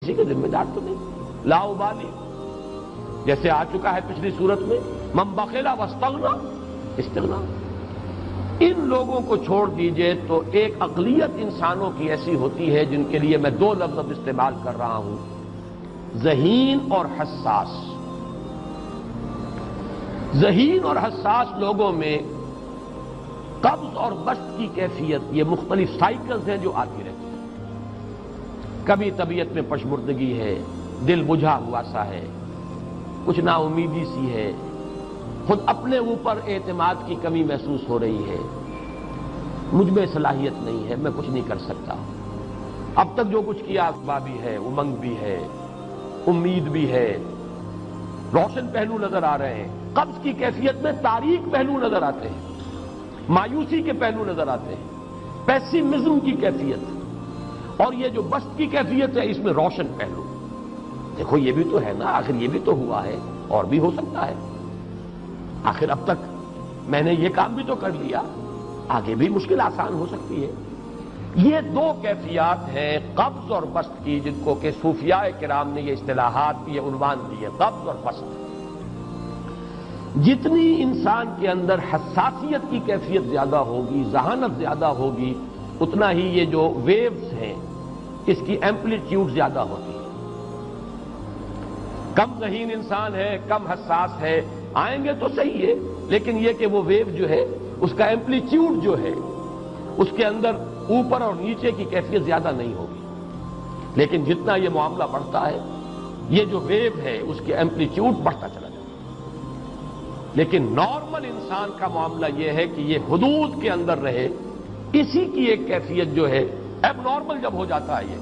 کسی کے ذمہ دار تو نہیں. لا ابالی جیسے آ چکا ہے پچھلی صورت میں، من بخل واستغنی استغنا. ان لوگوں کو چھوڑ دیجئے تو ایک اقلیت انسانوں کی ایسی ہوتی ہے جن کے لیے میں دو لفظ استعمال کر رہا ہوں، ذہین اور حساس. ذہین اور حساس لوگوں میں قبض اور بسط کی کیفیت، یہ مختلف سائیکلز ہیں جو آتی رہتی ہیں. کبھی طبیعت میں پشمردگی ہے، دل بجھا ہوا سا ہے، کچھ نا امیدی سی ہے، خود اپنے اوپر اعتماد کی کمی محسوس ہو رہی ہے، مجھ میں صلاحیت نہیں ہے، میں کچھ نہیں کر سکتا، اب تک جو کچھ کیا اسباب بھی ہے، امنگ بھی ہے، امید بھی ہے، روشن پہلو نظر آ رہے ہیں. قبض کی کیفیت میں تاریک پہلو نظر آتے ہیں، مایوسی کے پہلو نظر آتے ہیں، پیسیمزم کی کیفیت. اور یہ جو بسط کی کیفیت ہے اس میں روشن پہلو. دیکھو یہ بھی تو ہے نا، آخر یہ بھی تو ہوا ہے اور بھی ہو سکتا ہے، آخر اب تک میں نے یہ کام بھی تو کر لیا، آگے بھی مشکل آسان ہو سکتی ہے. یہ دو کیفیات ہیں قبض اور بسط کی، جن کو کہ صوفیاء کرام نے یہ اصطلاحات، یہ عنوان دیے، قبض اور بسط. جتنی انسان کے اندر حساسیت کی کیفیت زیادہ ہوگی، ذہانت زیادہ ہوگی، اتنا ہی یہ جو ویوز ہیں اس کی ایمپلیٹیوڈ زیادہ ہوتی ہے. کم ذہین انسان ہے، کم حساس ہے، آئیں گے تو صحیح ہے، لیکن یہ کہ وہ ویو جو ہے اس کا ایمپلیٹیوڈ جو ہے اس کے اندر اوپر اور نیچے کی کیفیت زیادہ نہیں ہوگی. لیکن جتنا یہ معاملہ بڑھتا ہے یہ جو ویو ہے اس کے ایمپلیٹیوڈ بڑھتا چلا جاتا ہے. لیکن نارمل انسان کا معاملہ یہ ہے کہ یہ حدود کے اندر رہے. اسی کی ایک کیفیت جو ہے اب نارمل جب ہو جاتا ہے،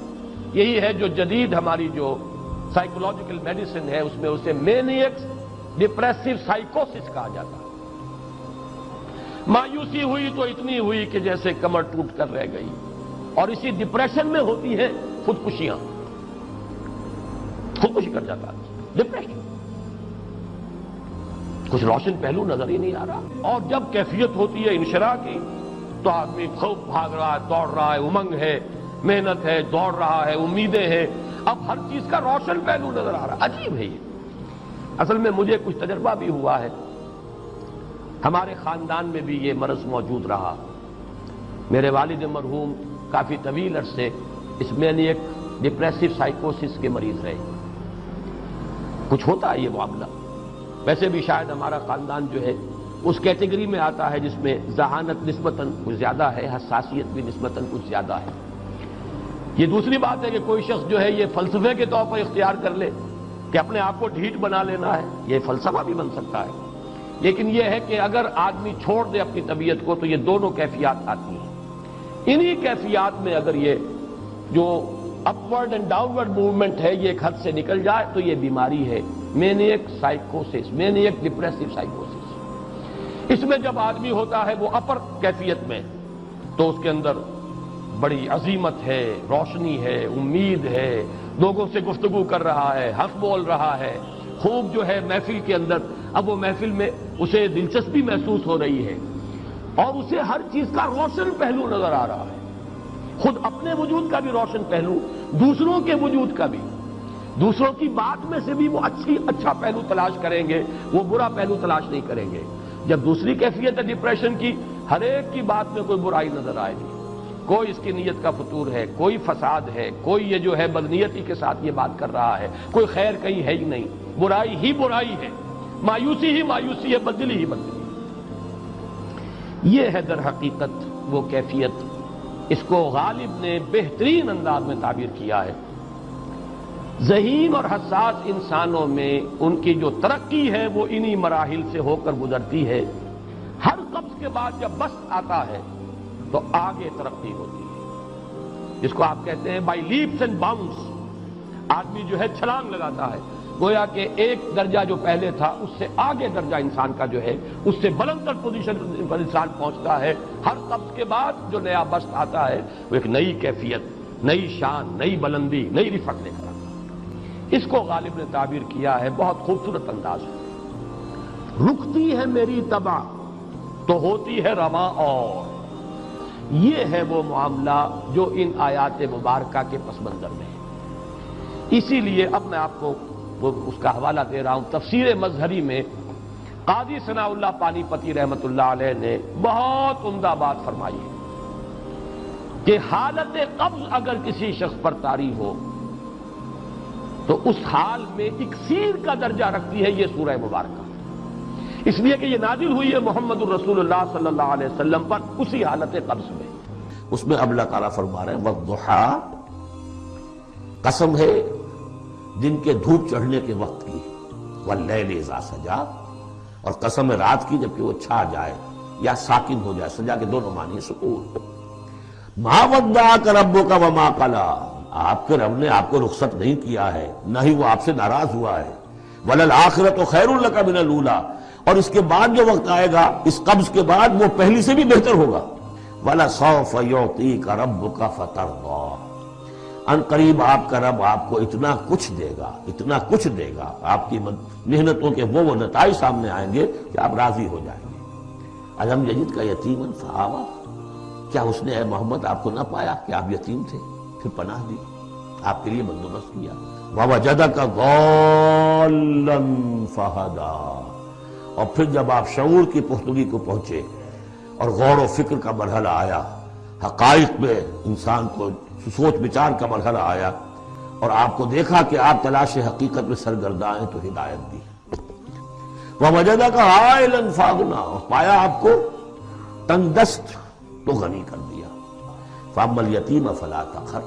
یہی ہے جو جدید ہماری جو سائیکولوجیکل میڈیسن ہے اس میں اسے مینیکس ڈپریسو سائیکوسس کہا جاتا ہے. مایوسی ہوئی تو اتنی ہوئی کہ جیسے کمر ٹوٹ کر رہ گئی، اور اسی ڈپریشن میں ہوتی ہیں خودکشیاں. خودکشی کر جاتا ہے ڈپریشن، کچھ روشن پہلو نظر ہی نہیں آ رہا. اور جب کیفیت ہوتی ہے انشراح کی تو آدمی خوب بھاگ رہا ہے، دوڑ رہا ہے، امنگ ہے، محنت ہے، دوڑ رہا ہے، امیدیں ہیں، اب ہر چیز کا روشن پہلو نظر آ رہا ہے. عجیب ہے یہ. اصل میں مجھے کچھ تجربہ بھی ہوا ہے، ہمارے خاندان میں بھی یہ مرض موجود رہا. میرے والد مرحوم کافی طویل عرصے اس مینیک ڈپریسو سائیکوسس کے مریض رہے. کچھ ہوتا ہے یہ معاملہ. ویسے بھی شاید ہمارا خاندان جو ہے اس کیٹیگری میں آتا ہے جس میں ذہانت نسبتاً کچھ زیادہ ہے، حساسیت بھی نسبتاً کچھ زیادہ ہے. یہ دوسری بات ہے کہ کوئی شخص جو ہے یہ فلسفے کے طور پر اختیار کر لے کہ اپنے آپ کو ڈھیٹ بنا لینا ہے، یہ فلسفہ بھی بن سکتا ہے. لیکن یہ ہے کہ اگر آدمی چھوڑ دے اپنی طبیعت کو تو یہ دونوں کیفیات آتی ہیں. انہی کیفیات میں اگر یہ جو اپورڈ اینڈ ڈاؤنورڈ موومنٹ ہے یہ ایک حد سے نکل جائے تو یہ بیماری ہے مینیک سائیکوسس، مینیک ڈپریسو سائیکوسس. اس میں جب آدمی ہوتا ہے وہ اپر کیفیت میں تو اس کے اندر بڑی عظیمت ہے، روشنی ہے، امید ہے، لوگوں سے گفتگو کر رہا ہے، حق بول رہا ہے، خوب جو ہے محفل کے اندر، اب وہ محفل میں اسے دلچسپی محسوس ہو رہی ہے اور اسے ہر چیز کا روشن پہلو نظر آ رہا ہے. خود اپنے وجود کا بھی روشن پہلو، دوسروں کے وجود کا بھی. دوسروں کی بات میں سے بھی وہ اچھا پہلو تلاش کریں گے، وہ برا پہلو تلاش نہیں کریں گے. جب دوسری کیفیت ہے ڈپریشن کی، ہر ایک کی بات میں کوئی برائی نظر آئے گی، کوئی اس کی نیت کا فطور ہے، کوئی فساد ہے، کوئی یہ جو ہے بدنیتی کے ساتھ یہ بات کر رہا ہے، کوئی خیر کہیں ہے ہی نہیں، برائی ہی برائی ہے، مایوسی ہی مایوسی ہے، بدلی ہی بدلی. یہ ہے در حقیقت وہ کیفیت. اس کو غالب نے بہترین انداز میں تعبیر کیا ہے. ذہین اور حساس انسانوں میں ان کی جو ترقی ہے وہ انہی مراحل سے ہو کر گزرتی ہے. ہر قبض کے بعد جب بسط آتا ہے تو آگے ترقی ہوتی ہے، جس کو آپ کہتے ہیں بائی لیپس اینڈ باؤنڈس. آدمی جو ہے چھلانگ لگاتا ہے، گویا کہ ایک درجہ جو پہلے تھا اس سے آگے درجہ انسان کا جو ہے اس سے بلند تر پوزیشن پر انسان پہنچتا ہے. ہر قبض کے بعد جو نیا بسط آتا ہے وہ ایک نئی کیفیت، نئی شان، نئی بلندی، نئی رفعت لے کر آتا ہے. اس کو غالب نے تعبیر کیا ہے بہت خوبصورت انداز ہے. رکتی ہے میری طبع تو ہوتی ہے رواں اور. یہ ہے وہ معاملہ جو ان آیات مبارکہ کے پس منظر میں ہے. اسی لیے اب میں آپ کو اس کا حوالہ دے رہا ہوں، تفسیر مظہری میں قاضی ثناء اللہ پانی پتی رحمت اللہ علیہ نے بہت عمدہ بات فرمائی ہے کہ حالت قبض اگر کسی شخص پر طاری ہو تو اس حال میں اکسیر کا درجہ رکھتی ہے یہ سورہ مبارکہ، اس لیے کہ یہ نازل ہوئی ہے محمد الرسول اللہ صلی اللہ علیہ وسلم پر اسی حالت قبض میں۔ اس میں اب اللہ تعالیٰ فرما رہے ہیں والضحیٰ، قسم ہے دن کے دھوپ چڑھنے کے وقت کی، واللیل اذا سجا، اور قسم ہے رات کی جبکہ وہ چھا جائے یا ساکن ہو جائے، سجا کے دونوں معنی سکون۔ ما ودعک ربک وما قلی، آپ کے رب نے آپ کو رخصت نہیں کیا ہے، نہ ہی وہ آپ سے ناراض ہوا ہے۔ وللآخرۃ خیر لک من الاولی، اور اس کے بعد جو وقت آئے گا اس قبض کے بعد وہ پہلی سے بھی بہتر ہوگا۔ وَلَسَوْفَ يُعْطِيكَ رَبُّكَ فَتَرْضَىٰ، ان قریب آپ کا رب آپ کو اتنا کچھ دے گا، اتنا کچھ دے گا، آپ کی محنتوں کے وہ نتائج سامنے آئیں گے کہ آپ راضی ہو جائیں گے۔ الم یجدک یتیما فآویٰ، کیا اس نے اے محمد آپ کو نہ پایا کہ آپ یتیم تھے پھر پناہ دی، آپ کے لیے بندوبست کیا۔ وَوَجَدَكَ ضَالًّا فَہَدَىٰ، اور پھر جب آپ شعور کی پختگی کو پہنچے اور غور و فکر کا مرحلہ آیا، حقائق میں انسان کو سوچ بچار کا مرحلہ آیا اور آپ کو دیکھا کہ آپ تلاش حقیقت میں سرگرداں ہیں تو ہدایت دی۔ وَوَجَدَكَ عَائِلًا فَأَغْنَىٰ، اور پایا آپ کو تنگ دست تو غنی کر دیا۔ فَأَمَّا الْيَتِيمَ فَلَا تَقْهَرْ،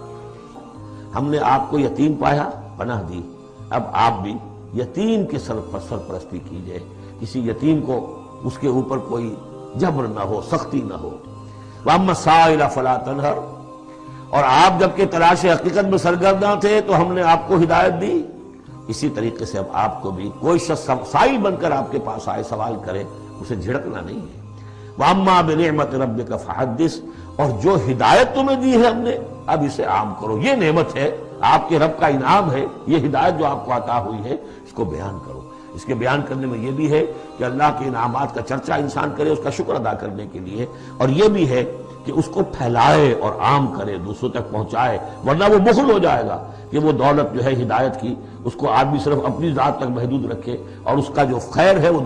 ہم نے آپ کو یتیم پایا پناہ دی، اب آپ بھی یتیم کے سرپرستی کیجئے، کسی یتیم کو اس کے اوپر کوئی جبر نہ ہو، سختی نہ ہو۔ وَأَمَّا السَّائِلَ فَلَا تَنْهَرْ، اور آپ جبکہ تلاش حقیقت میں سرگرداں تھے تو ہم نے آپ کو ہدایت دی، اسی طریقے سے اب آپ کو بھی کوئی شخص سائل بن کر آپ کے پاس آئے سوال کرے اسے جھڑکنا نہیں ہے۔ وَأَمَّا بِنِعْمَةِ رَبِّكَ فَحَدِّثْ، اور جو ہدایت تمہیں دی ہے ہم نے اب اسے عام کرو، یہ نعمت ہے، آپ کے رب کا انعام ہے، یہ ہدایت جو آپ کو عطا ہوئی ہے اس کو بیان کرو۔ اس کے بیان کرنے میں یہ بھی ہے کہ اللہ کے انعامات کا چرچا انسان کرے اس کا شکر ادا کرنے کے لیے، اور یہ بھی ہے کہ اس کو پھیلائے اور عام کرے، دوسروں تک پہنچائے، ورنہ وہ بخل ہو جائے گا کہ وہ دولت جو ہے ہدایت کی اس کو آدمی صرف اپنی ذات تک محدود رکھے اور اس کا جو خیر ہے وہ